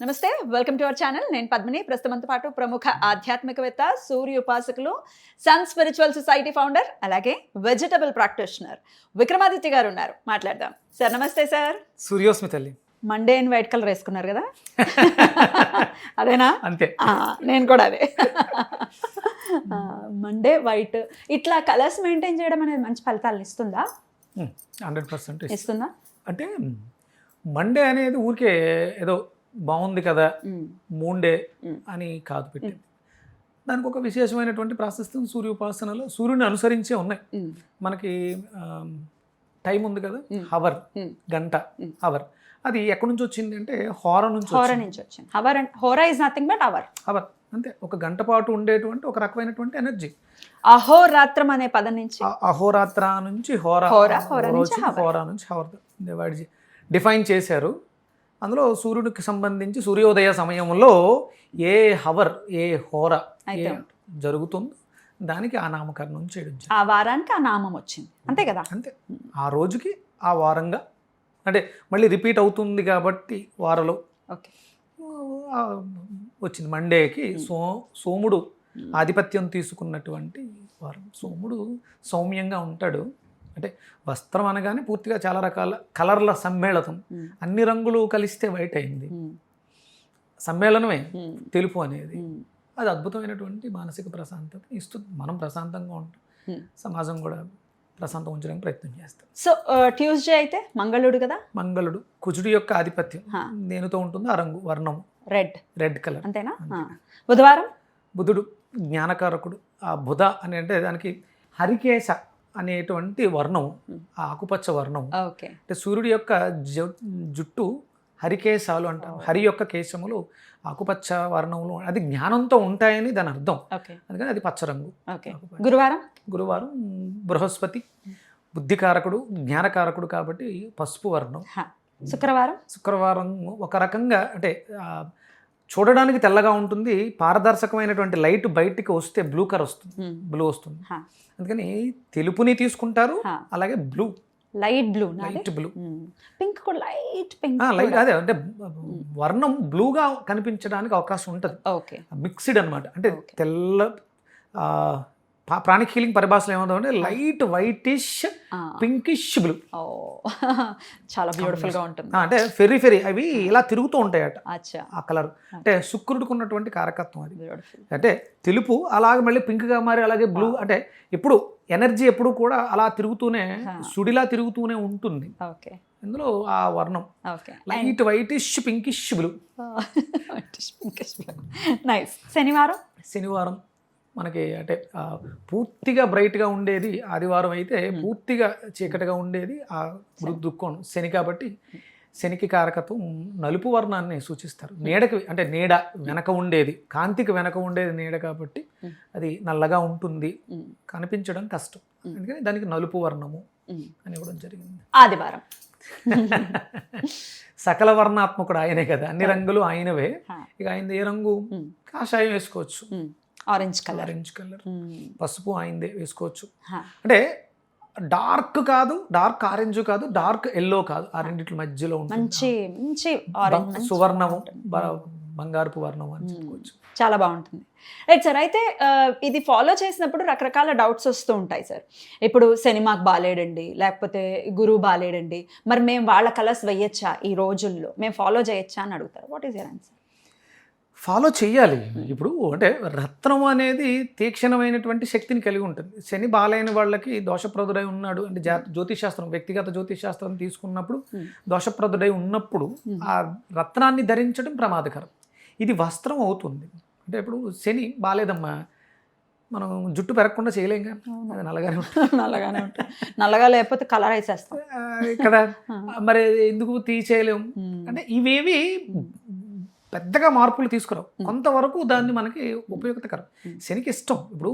నమస్తే, welcome to our channel. నేను పద్మిని. ప్రస్తుతంతో పాటు ప్రముఖ ఆధ్యాత్మికవేత్త, సూర్య ఉపాసకులు, సన్ స్పిరిచువల్ సొసైటీ ఫౌండర్, అలాగే వెజిటబుల్ ప్రాక్టీషనర్ విక్రమాదిత్య గారు ఉన్నారు. మాట్లాడదాం. సార్ నమస్తే. సార్ సూర్యోస్మి తల్లి. మండే అని వైట్ కలర్ వేసుకున్నారు కదా, అదేనా? అంతే, నేను కూడా అదే. మండే వైట్, ఇట్లా కలర్స్ మెయింటైన్ చేయడం అనేది మంచి ఫలితాలను ఇస్తుందా? 100% ఇస్తుందా? అంటే మండే అనేది ఊరికే ఏదో బాగుంది కదా మూండే అని కాదు పెట్టింది. దానికి ఒక విశేషమైనటువంటి ప్రాశస్త్యం సూర్యోపాసనలో సూర్యుని అనుసరించే ఉన్నాయి. మనకి టైం ఉంది కదా, హవర్, గంట, హవర్. అది ఎక్కడి నుంచి వచ్చింది అంటే హోర నుంచి వచ్చింది. హవర్ అండ్ హోరా is nothing but hour. Hour అంతే, ఒక గంట పాటు ఉండేటువంటి ఒక రకమైనటువంటి ఎనర్జీ. అహోరాత్రం అనే పదం నుంచి, అహోరాత్ర నుంచి హోరా, హోరా నుంచి హవర్ డిఫైన్ చేశారు. అందులో సూర్యుడికి సంబంధించి సూర్యోదయ సమయంలో ఏ హవర్, ఏ హోర జరుగుతుందో దానికి ఆ నామకరణం చేయడం, ఆ వారానికి ఆ నామం వచ్చింది. అంతే కదా? అంతే. ఆ రోజుకి ఆ వారంగా, అంటే మళ్ళీ రిపీట్ అవుతుంది కాబట్టి వారలో వచ్చింది. మండేకి సోముడు ఆధిపత్యం తీసుకున్నటువంటి వారం. సోముడు సౌమ్యంగా ఉంటాడు. అంటే వస్త్రం అనగానే పూర్తిగా చాలా రకాల కలర్ల సమ్మేళనం, అన్ని రంగులు కలిస్తే వైట్ అయింది. సమ్మేళనమే తెలుపు అనేది. అది అద్భుతమైనటువంటి మానసిక ప్రశాంతత ఇస్తుంది. మనం ప్రశాంతంగా ఉంటాం, సమాజం కూడా ప్రశాంతం ఉంచడానికి ప్రయత్నం చేస్తాం. సో ట్యూస్డే అయితే మంగళుడు కదా. మంగళుడు కుజుడి యొక్క ఆధిపత్యం దేనితో ఉంటుంది? ఆ రంగు, వర్ణం రెడ్ కలర్. అంతేనా? బుధవారం బుధుడు జ్ఞానకారకుడు. ఆ బుధ అని అంటే దానికి హరికేశ అనేటువంటి వర్ణం, ఆకుపచ్చ వర్ణం. అంటే సూర్యుడి యొక్క జుట్టు హరికేశాలు అంటారు. హరి యొక్క కేశములు ఆకుపచ్చ వర్ణంలో, అది జ్ఞానంతో ఉంటాయని దాని అర్థం. అందుకని అది పచ్చ రంగు. గురువారం బృహస్పతి బుద్ధికారకుడు, జ్ఞానకారకుడు కాబట్టి పసుపు వర్ణం. శుక్రవారం ఒక రకంగా అంటే చూడడానికి తెల్లగా ఉంటుంది, పారదర్శకమైనటువంటి లైట్ బయటికి వస్తే బ్లూ వస్తుంది. అందుకని తెలుపుని తీసుకుంటారు, అలాగే బ్లూ, లైట్ బ్లూ, పింక్ కూడా, లైట్ అదే అంటే వర్ణం బ్లూగా కనిపించడానికి అవకాశం ఉంటుంది. మిక్స్డ్ అనమాట. అంటే తెల్ల ప్రాణిక్ హీలింగ్ పరిభాషలో ఏమవుతుందంటే లైట్ వైటిష్ పింకిష్ బ్లూ. చాలా బ్యూటిఫుల్ గా ఉంటుంది. అంటే ఫెర్రీ అవి ఇలా తిరుగుతూ ఉంటాయట ఆ కలర్. అంటే శుక్రుడికి ఉన్నటువంటి కారకత్వం అది. అంటే తెలుపు అలాగే మళ్ళీ పింక్ గా మారి, అలాగే బ్లూ. అంటే ఎప్పుడు ఎనర్జీ ఎప్పుడు కూడా అలా తిరుగుతూనే, సుడిలా తిరుగుతూనే ఉంటుంది. ఇందులో ఆ వర్ణం లైట్ వైటిష్ పింకిష్ బ్లూ. శనివారం మనకి అంటే పూర్తిగా బ్రైట్గా ఉండేది ఆదివారం అయితే, పూర్తిగా చీకటిగా ఉండేది ఆ దుఃఖం శని. కాబట్టి శనికి కారకత్వం నలుపు వర్ణాన్ని సూచిస్తారు. నీడకి అంటే నీడ వెనక ఉండేది, కాంతికి వెనక ఉండేది నీడ కాబట్టి అది నల్లగా ఉంటుంది, కనిపించడం కష్టం. అందుకని దానికి నలుపు వర్ణము అని ఇవ్వడం జరిగింది. ఆదివారం సకల వర్ణాత్మకుడు ఆయనే కదా, అన్ని రంగులు ఆయనవే. ఇక ఆయన ఏ రంగు? కాషాయం వేసుకోవచ్చు, ఆరెంజ్ కలర్, పసుపు ఆయనదే వేసుకోవచ్చు. అంటే డార్క్ కాదు, డార్క్ ఆరెంజ్ కాదు, డార్క్ ఎల్లో కాదు, ఆ రెండిట్ల మధ్యలో మంచి సువర్ణము, బంగారుపు వర్ణం అని చెప్పుకోవచ్చు. చాలా బాగుంటుంది. Right sir. అయితే ఇది ఫాలో చేసినప్పుడు రకరకాల డౌట్స్ వస్తూ ఉంటాయి సార్. ఇప్పుడు సినిమాకి బాలేడండి, లేకపోతే గురువు బాలేడండి, మరి మేము వాళ్ళ కలర్స్ వేయచ్చా, ఈ రోజుల్లో మేము ఫాలో చేయొచ్చా అని అడుగుతారు. What is your answer? Follow చెయ్యాలి. ఇప్పుడు అంటే రత్నం అనేది తీక్షణమైనటువంటి శక్తిని కలిగి ఉంటుంది. శని బాలైన వాళ్ళకి దోషప్రదుడై ఉన్నాడు అంటే జ్యోతిషాస్త్రం, వ్యక్తిగత జ్యోతిషాస్త్రం తీసుకున్నప్పుడు దోషప్రదుడై ఉన్నప్పుడు ఆ రత్నాన్ని ధరించడం ప్రమాదకరం. ఇది వస్త్రం అవుతుంది. అంటే ఇప్పుడు శని బాలేదమ్మా, మనం జుట్టు పెరగకుండా చేయలేంగా, అది నల్లగానే ఉంటుంది. నల్లగా లేకపోతే కలర్ వేసేస్తాం కదా, మరి ఎందుకు తీసేయలేము. అంటే ఇవేవి పెద్దగా మార్పులు తీసుకురావు, కొంతవరకు దాన్ని మనకి ఉపయోగకరం. శనికి ఇష్టం. ఇప్పుడు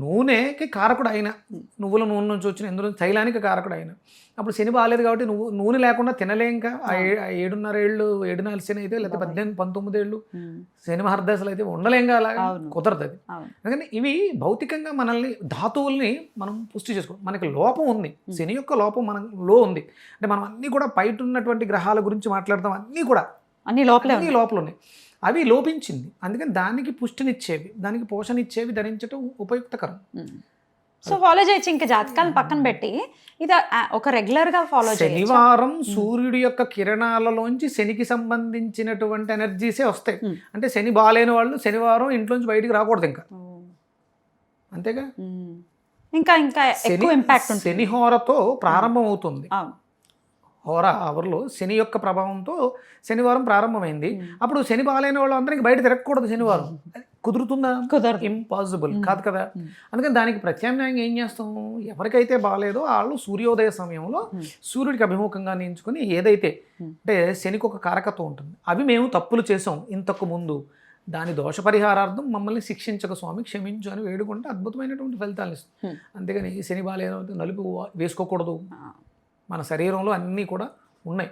నూనెకి కారకుడు అయినా, నువ్వుల నూనె నుంచి వచ్చిన ఇందులో తైలానికి కారకుడు అయినా, అప్పుడు శని బాగాలేదు కాబట్టి నూనె లేకుండా తినలేంక. 7.5 ఏళ్ళు 7 శని అయితే, లేకపోతే 18-19 ఏళ్ళు శని మహర్దశలు అయితే ఉండలేంగా, అలాగా కుదరదు అది. అందుకని ఇవి భౌతికంగా మనల్ని, ధాతువుల్ని మనం పుష్టి చేసుకో. మనకి లోపం ఉంది, శని యొక్క లోపం మనలో ఉంది. అంటే మనం అన్నీ కూడా బయట ఉన్నటువంటి గ్రహాల గురించి మాట్లాడతాం, అన్నీ కూడా అన్ని లోపలే అన్ని లోపల ఉన్నాయి. అవి లోపించింది, అందుకని దానికి పుష్టినిచ్చేవి, దానికి పోషణ ఇచ్చేవి ధరించడం ఉపయుక్తకరం. సో ఫాలో చేయొచ్చు. ఇంకా జాతకాలను పక్కన పెట్టి ఇది ఒక రెగ్యులర్ గా ఫాలో చేయొచ్చు. శనివారం సూర్యుడి యొక్క కిరణాలలోంచి శనికి సంబంధించినటువంటి ఎనర్జీసే వస్తాయి. అంటే శని బాగాలేని వాళ్ళు శనివారం ఇంట్లోంచి బయటికి రాకూడదు ఇంకా, అంతేగా. ఇంకా ఇంకా ఎక్కువ ఇంపాక్ట్ ఉంటుంది. శని హోరతో ప్రారంభం అవుతుంది. హోరా అవర్లో శని యొక్క ప్రభావంతో శనివారం ప్రారంభమైంది. అప్పుడు శని బాగాలేని వాళ్ళు అందరికి బయట తిరగకూడదు శనివారం. కుదురుతుందా? కుదరదు, ఇంపాసిబుల్ కాదు కదా. అందుకని దానికి ప్రత్యామ్నాయంగా ఏం చేస్తాం, ఎవరికైతే బాగాలేదో వాళ్ళు సూర్యోదయ సమయంలో సూర్యుడికి అభిముఖంగా నించుకొని ఏదైతే అంటే శనికి ఒక కారకత్వం ఉంటుంది, అవి మేము తప్పులు చేసాం ఇంతకు ముందు, దాని దోష పరిహారార్థం మమ్మల్ని శిక్షించక స్వామి క్షమించు అని వేడుకుంటే అద్భుతమైనటువంటి ఫలితాలు ఇస్తుంది. అంతేగాని శని బాగాలేదో నలుపు వేసుకోకూడదు. మన శరీరంలో అన్నీ కూడా ఉన్నాయి.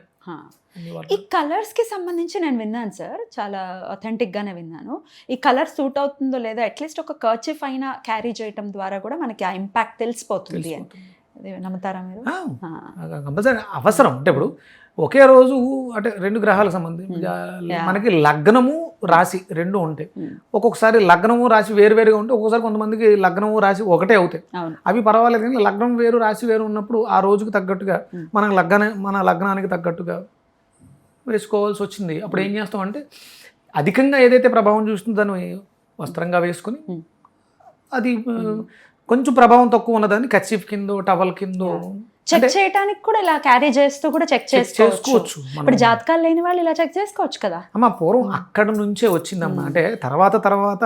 ఈ కలర్స్కి సంబంధించి నేను విన్నాను సార్, చాలా అథెంటిక్గానే విన్నాను. ఈ కలర్ సూట్ అవుతుందో లేదో అట్లీస్ట్ ఒక కర్చీఫ్ అయినా క్యారీ చేయటం ద్వారా కూడా మనకి ఆ ఇంపాక్ట్ తెలిసిపోతుంది అని. నమ్ముతారా మీరు? కంపల్సరీ అవసరం. అంటే ఇప్పుడు ఒకే రోజు అంటే 2 గ్రహాలకు సంబంధించి మనకి లగ్నము రాశి 2 ఉంటాయి. ఒక్కొక్కసారి లగ్నము రాశి వేరువేరుగా ఉంటే ఒక్కొక్కసారి కొంతమందికి లగ్నము రాశి ఒకటే అవుతాయి. అవి పర్వాలేదు, కానీ లగ్నం వేరు రాశి వేరు ఉన్నప్పుడు ఆ రోజుకు తగ్గట్టుగా మన లగ్నానికి తగ్గట్టుగా వేసుకోవాల్సి వచ్చింది. అప్పుడు ఏం చేస్తాం అంటే అధికంగా ఏదైతే ప్రభావం చూస్తుందో దాన్ని వస్త్రంగా వేసుకొని, అది కొంచెం ప్రభావం తక్కువ ఉన్నదాన్ని కర్చీఫ్ కిందో టవల్ కిందో చెక్ చేయడానికి కూడా ఇలా క్యారీ చేస్తూ కూడా చెక్ చేసుకోవచ్చు. ఇప్పుడు జాతకాలు లేని వాళ్ళు ఇలా చెక్ చేసుకోవచ్చు కదా. అమ్మ పూర్వం అక్కడ నుంచే వచ్చిందమ్మా. అంటే తర్వాత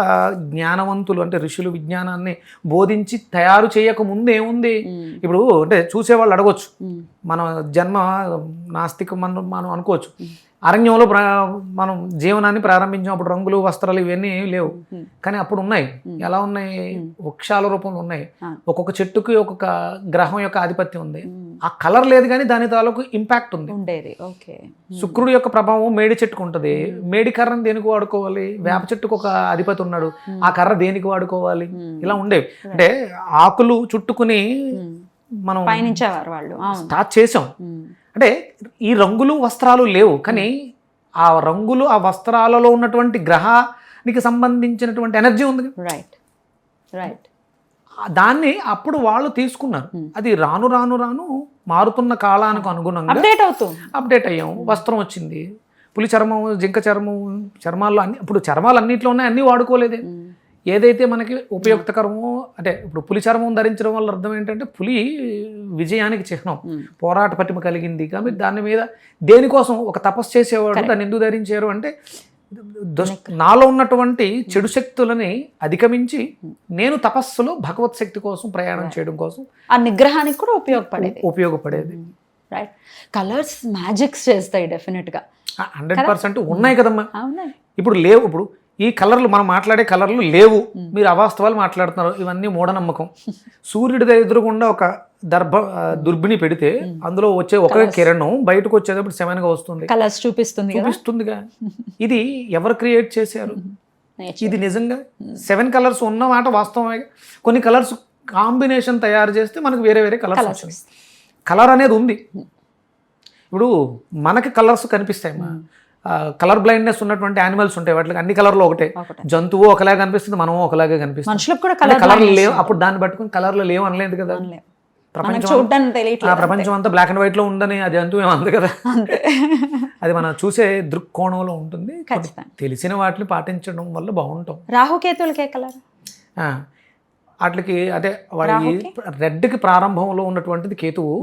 జ్ఞానవంతులు అంటే ఋషులు విజ్ఞానాన్ని బోధించి తయారు చేయక ముందు ఏముంది, ఇప్పుడు అంటే చూసేవాళ్ళు అడగొచ్చు, మన జన్మ నాస్తికం మనం అనుకోవచ్చు. అరణ్యంలో మనం జీవనాన్ని ప్రారంభించాం, అప్పుడు రంగులు వస్త్రాలు ఇవన్నీ లేవు, కానీ అప్పుడు ఉన్నాయి. ఎలా ఉన్నాయి? వృక్షాల రూపంలో ఉన్నాయి. ఒక్కొక్క చెట్టుకి ఒక్కొక్క గ్రహం యొక్క ఆధిపత్యం ఉంది. ఆ కలర్ లేదు కానీ దాని తాలూకు ఇంపాక్ట్ ఉంది. శుక్రుడు యొక్క ప్రభావం మేడి చెట్టుకు ఉంటుంది. మేడి కర్రను దేనికి వాడుకోవాలి? వేప చెట్టుకు ఒక అధిపతి ఉన్నాడు, ఆ కర్ర దేనికి వాడుకోవాలి? ఇలా ఉండేవి. అంటే ఆకులు చుట్టుకుని మనం పయనించేవారు వాళ్ళు. స్టార్ట్ చేసాం. అంటే ఈ రంగులు వస్త్రాలు లేవు, కానీ ఆ రంగులు ఆ వస్త్రాలలో ఉన్నటువంటి గ్రహానికి సంబంధించినటువంటి ఎనర్జీ ఉంది. రైట్. దాన్ని అప్పుడు వాళ్ళు తీసుకున్నారు. అది రాను మారుతున్న కాలానికి అనుగుణంగా అప్డేట్ అయ్యాం. వస్త్రం వచ్చింది, పులి చర్మం, జింక చర్మం, చర్మాల్లో అన్ని, ఇప్పుడు చర్మాలు అన్నింటిలో ఉన్నాయి, అన్నీ వాడుకోలేదే. ఏదైతే మనకి ఉపయుక్తకరమో, అంటే ఇప్పుడు పులి చర్మం ధరించడం వల్ల అర్థం ఏంటంటే పులి విజయానికి చిహ్నం, పోరాట పటిమ కలిగింది. కాబట్టి దాని మీద దేనికోసం ఒక తపస్సు చేసేవాడు దాన్ని ఎందుకు ధరించారు అంటే నాలో ఉన్నటువంటి చెడు శక్తులని అధిగమించి నేను తపస్సులో భగవత్ శక్తి కోసం ప్రయాణం చేయడం కోసం ఆ నిగ్రహానికి కూడా ఉపయోగపడేది. రైట్. కలర్స్ మ్యాజిక్స్ చేస్తాయి డెఫినెట్గా, 100% ఉన్నాయి కదమ్మా. ఇప్పుడు లేవు, ఇప్పుడు ఈ కలర్లు మనం మాట్లాడే కలర్లు లేవు, మీరు అవాస్తవాలు మాట్లాడుతున్నారు, ఇవన్నీ మూఢనమ్మకం. సూర్యుడి ఎదురుగుండా ఒక దుర్బిణి పెడితే అందులో వచ్చే ఒక కిరణం బయటకు వచ్చేటప్పుడు 7గా వస్తుంది, కలర్స్ చూపిస్తుందిగా. ఇది ఎవరు క్రియేట్ చేశారు? ఇది నిజంగా 7 కలర్స్ ఉన్న మాట వాస్తవమే. కొన్ని కలర్స్ కాంబినేషన్ తయారు చేస్తే మనకు వేరే కలర్స్ వచ్చాయి. కలర్ అనేది ఉంది. ఇప్పుడు మనకి కలర్స్ కనిపిస్తాయి. కలర్ బ్లైండ్నెస్ ఉన్నటువంటి యానిమల్స్ ఉంటాయి, వాటికి అన్ని కలర్లు ఒకటే. జంతువు ఒకలాగా కనిపిస్తుంది, మనము ఒకలాగే కనిపిస్తుంది. కలర్లు లేవు, అప్పుడు దాన్ని పట్టుకుని కలర్లు లేవు అనలేదు కదా. ప్రపంచం అంతా బ్లాక్ అండ్ వైట్ లో ఉందని అది జంతువు ఏమంది కదా. అది మనం చూసే దృక్కోణంలో ఉంటుంది. తెలిసిన వాటిని పాటించడం వల్ల బాగుంటాం. రాహుకేతులకే కలర్ వాటికి అదే వాడి రెడ్కి ప్రారంభంలో ఉన్నటువంటిది కేతువు,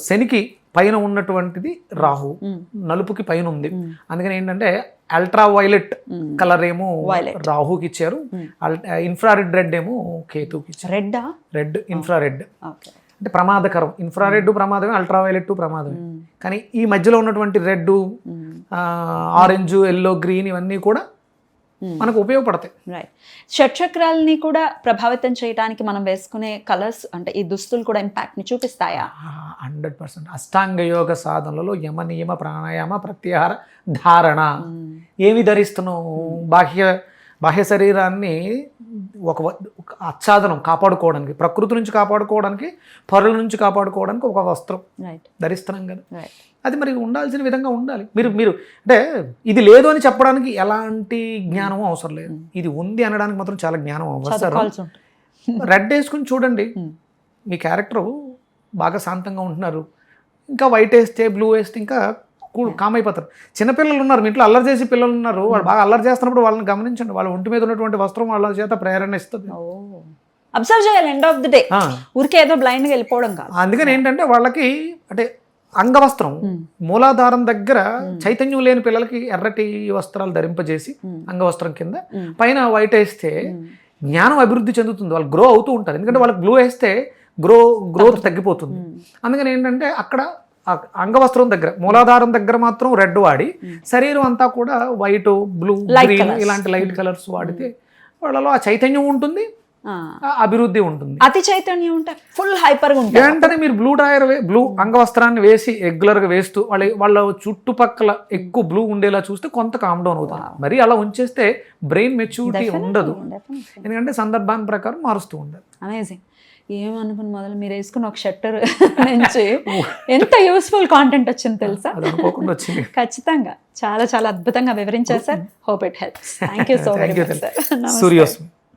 శనికి పైన ఉన్నటువంటిది రాహు, నలుపుకి పైన ఉంది. అందుకని ఏంటంటే అల్ట్రా వైలెట్ కలర్ ఏమో రాహుకి ఇచ్చారు, ఇన్ఫ్రారెడ్ రెడ్ ఏమో కేతుకి ఇచ్చారు. రెడ్ ఇన్ఫ్రారెడ్ అంటే ప్రమాదకరం. ఇన్ఫ్రారెడ్ ప్రమాదమే, అల్ట్రా వైలెట్ ప్రమాదమే. కానీ ఈ మధ్యలో ఉన్నటువంటి రెడ్, ఆరెంజ్, ఎల్లో, గ్రీన్ ఇవన్నీ కూడా మనకు ఉపయోగపడతాయి. రైట్. షట్చక్రాలని కూడా ప్రభావితం చేయడానికి మనం వేసుకునే కలర్స్ అంటే ఈ దుస్తులు కూడా ఇంపాక్ట్ని చూపిస్తాయా? 100%. అష్టాంగ యోగ సాధనలలో యమ నియమ ప్రాణాయామ ప్రత్యాహార ధారణ ఏమి ధరిస్తున్నావు? బాహ్య బాహ్య శరీరాన్ని ఒక ఆచ్ఛాదనం కాపాడుకోవడానికి, ప్రకృతి నుంచి కాపాడుకోవడానికి, పరుల నుంచి కాపాడుకోవడానికి ఒక వస్త్రం ధరిస్తున్నాం కదా. అది మరి ఉండాల్సిన విధంగా ఉండాలి. మీరు అంటే ఇది లేదు అని చెప్పడానికి ఎలాంటి జ్ఞానం అవసరం లేదు, ఇది ఉంది అనడానికి మాత్రం చాలా జ్ఞానం అవసరం. రెడ్ వేసుకుని చూడండి, మీ క్యారెక్టర్ బాగా శాంతంగా ఉంటున్నారు. ఇంకా వైట్ వేస్తే, బ్లూ వేస్తే ఇంకా కామ్ అయిపోతారు. చిన్నపిల్లలు ఉన్నారు మీ ఇంట్లో, అల్లరి చేసి పిల్లలు ఉన్నారు, వాళ్ళు బాగా అల్లరి చేస్తున్నప్పుడు వాళ్ళని గమనించండి. వాళ్ళ ఒంటి మీద ఉన్నటువంటి వస్త్రం వాళ్ళ చేత ప్రేరణ ఇస్తుంది. అబ్జర్వ్ చేయాలి ఎండ్ ఆఫ్ ది డే, ఊరికే ఏదో బ్లైండ్గా వెళ్ళిపోవడం కాదు. అందుకని ఏంటంటే వాళ్ళకి అంటే అంగవస్త్రం, మూలాధారం దగ్గర చైతన్యం లేని పిల్లలకి ఎర్రటి వస్త్రాలు ధరింపజేసి అంగవస్త్రం కింద పైన వైట్ వేస్తే జ్ఞానం అభివృద్ధి చెందుతుంది, వాళ్ళు గ్రో అవుతూ ఉంటారు. ఎందుకంటే వాళ్ళకి బ్లూ వేస్తే గ్రోత్ తగ్గిపోతుంది. అందుకని ఏంటంటే అక్కడ అంగవస్త్రం దగ్గర, మూలాధారం దగ్గర మాత్రం రెడ్ వాడి, శరీరం అంతా కూడా వైట్, బ్లూ, గ్రీన్ ఇలాంటి లైట్ కలర్స్ వాడితే వాళ్ళలో ఆ చైతన్యం ఉంటుంది, అభివృద్ధి ఉంటుంది. అతి చైతన్యం ఉంటే ఫుల్ హైపర్ గా ఉంటుంది. వెంటనే మీరు బ్లూ అంగవస్త్రాన్ని వేసి రెగ్యులర్ గా వేస్తూ వాళ్ళ చుట్టుపక్కల ఎక్కువ బ్లూ ఉండేలా చూస్తే కొంత కామ్ డౌన్ అవుతుంది. మరి అలా ఉంచేస్తే బ్రెయిన్ మెచ్యూరిటీ ఉండదు, ఎందుకంటే సందర్భాన్ని ప్రకారం మారుస్తూ ఉండాలి. అమేజింగ్. ఏమనుకుని మొదలు మీరు వేసుకున్న ఒక షట్టర్ నుంచి ఎంత యూస్ఫుల్ కాంటెంట్ వచ్చింది తెలుసా? ఖచ్చితంగా చాలా చాలా అద్భుతంగా వివరించారు sir. Hope it helps. Thank you so very much sir. సూర్యోస్మి.